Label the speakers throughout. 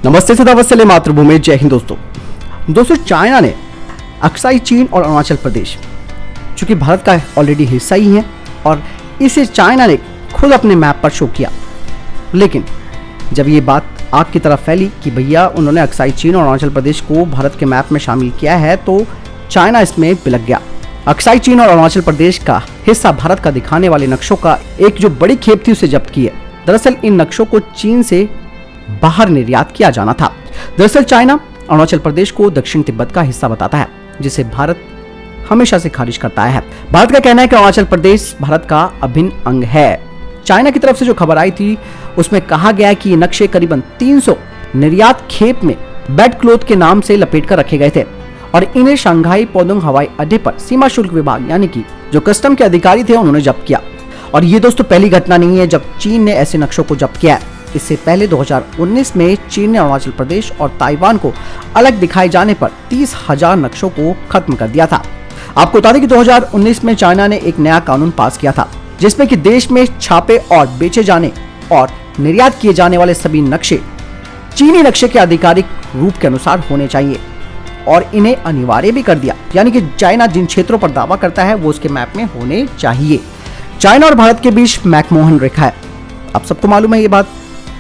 Speaker 1: नमस्ते सदा वत्सले मातृभूमि, जय हिंद दोस्तों चाइना ने अक्साई चीन और अरुणाचल प्रदेश जो कि भारत का ऑलरेडी हिस्सा ही है और इसे चाइना ने खुद अपने मैप पर शो किया। लेकिन जब ये बात आग की तरफ फैली कि भैया उन्होंने अक्साई चीन और अरुणाचल प्रदेश को भारत के मैप में शामिल किया है, तो चाइना इसमें बिलक गया। अक्साई चीन और अरुणाचल प्रदेश का हिस्सा भारत का दिखाने वाले नक्शों का एक जो बड़ी खेप थी उसे जब्त की है। दरअसल इन नक्शों को चीन से बाहर निर्यात किया जाना था। दरअसल चाइना अरुणाचल प्रदेश को दक्षिण तिब्बत का हिस्सा बताता है, जिसे भारत हमेशा से खारिज करता है। भारत का कहना है कि अरुणाचल प्रदेश भारत का अभिन्न अंग है। चाइना की तरफ से जो खबर आई थी उसमें कहा गया कि ये नक्शे करीबन 300 निर्यात खेप में बेड क्लॉथ के नाम से लपेट कर रखे गए थे और इन्हें शंघाई पोदुंग हवाई अड्डे पर सीमा शुल्क विभाग यानी कि जो कस्टम के अधिकारी थे उन्होंने जब्त किया। और ये दोस्तों पहली घटना नहीं है जब चीन ने ऐसे नक्शों को जब्त किया है। इससे पहले 2019 में चीन ने अरुणाचल प्रदेश और ताइवान को अलग दिखाए जाने पर 30,000 नक्शों को खत्म कर दिया था। आपको बता दें कि 2019 में चाइना ने एक नया कानून पास किया था जिसमें कि देश में छापे और बेचे जाने और निर्यात किए जाने वाले सभी नक्शे चीनी नक्शे के आधिकारिक रूप के अनुसार होने चाहिए और इन्हें अनिवार्य भी कर दिया, यानी कि चाइना जिन क्षेत्रों पर दावा करता है वो उसके मैप में होने चाहिए। चाइना और भारत के बीच मैकमोहन रेखा है, आप सबको मालूम है ये बात,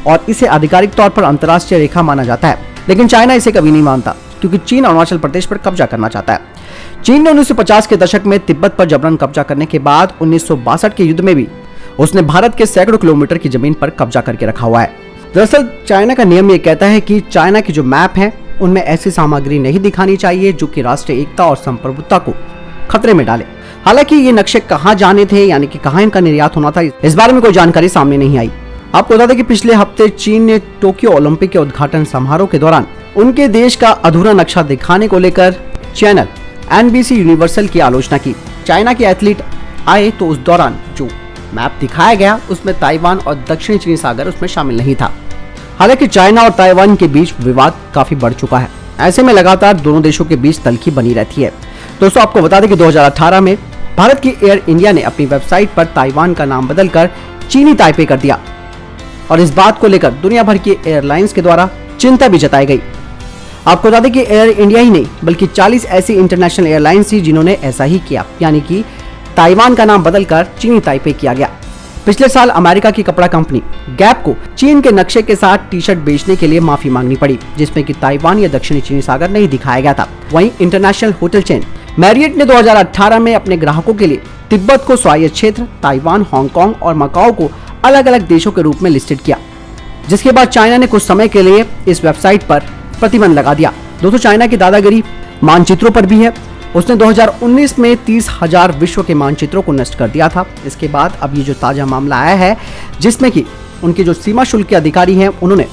Speaker 1: और इसे आधिकारिक तौर पर अंतर्राष्ट्रीय रेखा माना जाता है। लेकिन चाइना इसे कभी नहीं मानता क्योंकि चीन अरुणाचल प्रदेश पर कब्जा करना चाहता है। चीन ने 1950 के दशक में तिब्बत पर जबरन कब्जा करने के बाद 1962 के युद्ध में भी उसने भारत के सैकड़ों किलोमीटर की जमीन पर कब्जा करके रखा हुआ है। दरअसल चाइना का नियम ये कहता है कि चाइना के जो मैप हैं उनमें ऐसी सामग्री नहीं दिखानी चाहिए जो कि राष्ट्रीय एकता और संप्रभुता को खतरे में डाले। हालांकि ये नक्शे कहाँ जाने थे, यानी कि कहाँ इनका निर्यात होना था, इस बारे में कोई जानकारी सामने नहीं आई। आपको बता दें कि पिछले हफ्ते चीन ने टोक्यो ओलंपिक के उद्घाटन समारोह के दौरान उनके देश का अधूरा नक्शा दिखाने को लेकर चैनल NBC यूनिवर्सल की आलोचना की। चाइना के एथलीट आए तो उस दौरान जो मैप दिखाया गया उसमें ताइवान और दक्षिणी चीनी सागर उसमें शामिल नहीं था। हालांकि चाइना और ताइवान के बीच विवाद काफी बढ़ चुका है। ऐसे में लगातार दोनों देशों के बीच तल्खी बनी रहती है। दोस्तों आपको बता दें कि 2018 में भारत की एयर इंडिया ने अपनी वेबसाइट पर ताइवान का नाम बदलकर चीनी ताइपे कर दिया और इस बात को लेकर दुनिया भर की एयरलाइंस के द्वारा चिंता भी जताई गई। आपको बता दें कि एयर इंडिया ही नहीं बल्कि 40 ऐसी इंटरनेशनल एयरलाइंस थी जिन्होंने ऐसा ही किया, यानी कि ताइवान का नाम बदलकर चीनी ताइपे किया गया। पिछले साल अमेरिका की कपड़ा कंपनी गैप को चीन के नक्शे के साथ टी शर्ट बेचने के लिए माफी मांगनी पड़ी, जिसमें कि ताइवान या दक्षिणी चीनी सागर नहीं दिखाया गया था। वहीं इंटरनेशनल होटल चेन मैरियट ने 2018 में अपने ग्राहकों के लिए तिब्बत को स्वायत्त क्षेत्र, ताइवान, हांगकांग और मकाओ को अलग अलग देशों के रूप में लिस्टेड किया, जिसके बाद चाइना ने कुछ समय के लिए इस वेबसाइट पर प्रतिबंध लगा दिया। दोस्तों चाइना की दादागिरी मानचित्रों पर भी है। उसने 2019 में 30,000 विश्व के मानचित्रों को नष्ट कर दिया था। इसके बाद अब ये जो ताजा मामला आया है जिसमें कि उनके जो सीमा शुल्क के अधिकारी हैं उन्होंने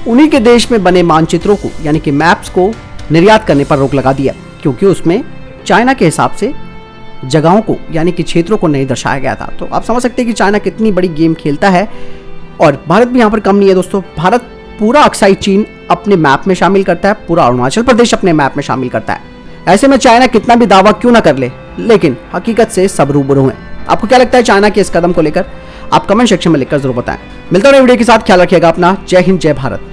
Speaker 1: उन्हीं के देश में बने मानचित्रों को यानी कि मैप्स को निर्यात करने पर रोक लगा दिया, क्योंकि उसमें चाइना के हिसाब से जगहों को यानी कि क्षेत्रों को नहीं दर्शाया गया था। तो आप समझ सकते हैं कि चाइना कितनी बड़ी गेम खेलता है और भारत भी यहाँ पर कम नहीं है। दोस्तों भारत पूरा अक्साई चीन अपने मैप में शामिल करता है, पूरा अरुणाचल प्रदेश अपने मैप में शामिल करता है। ऐसे में चाइना कितना भी दावा क्यों ना कर ले, लेकिन हकीकत से सब रूबरू हैं। आपको क्या लगता है चाइना के इस कदम को लेकर? आप कमेंट सेक्शन में लिखकर जरूर बताएं। मिलता है वीडियो के साथ, ख्याल रखिएगा अपना। जय हिंद, जय भारत।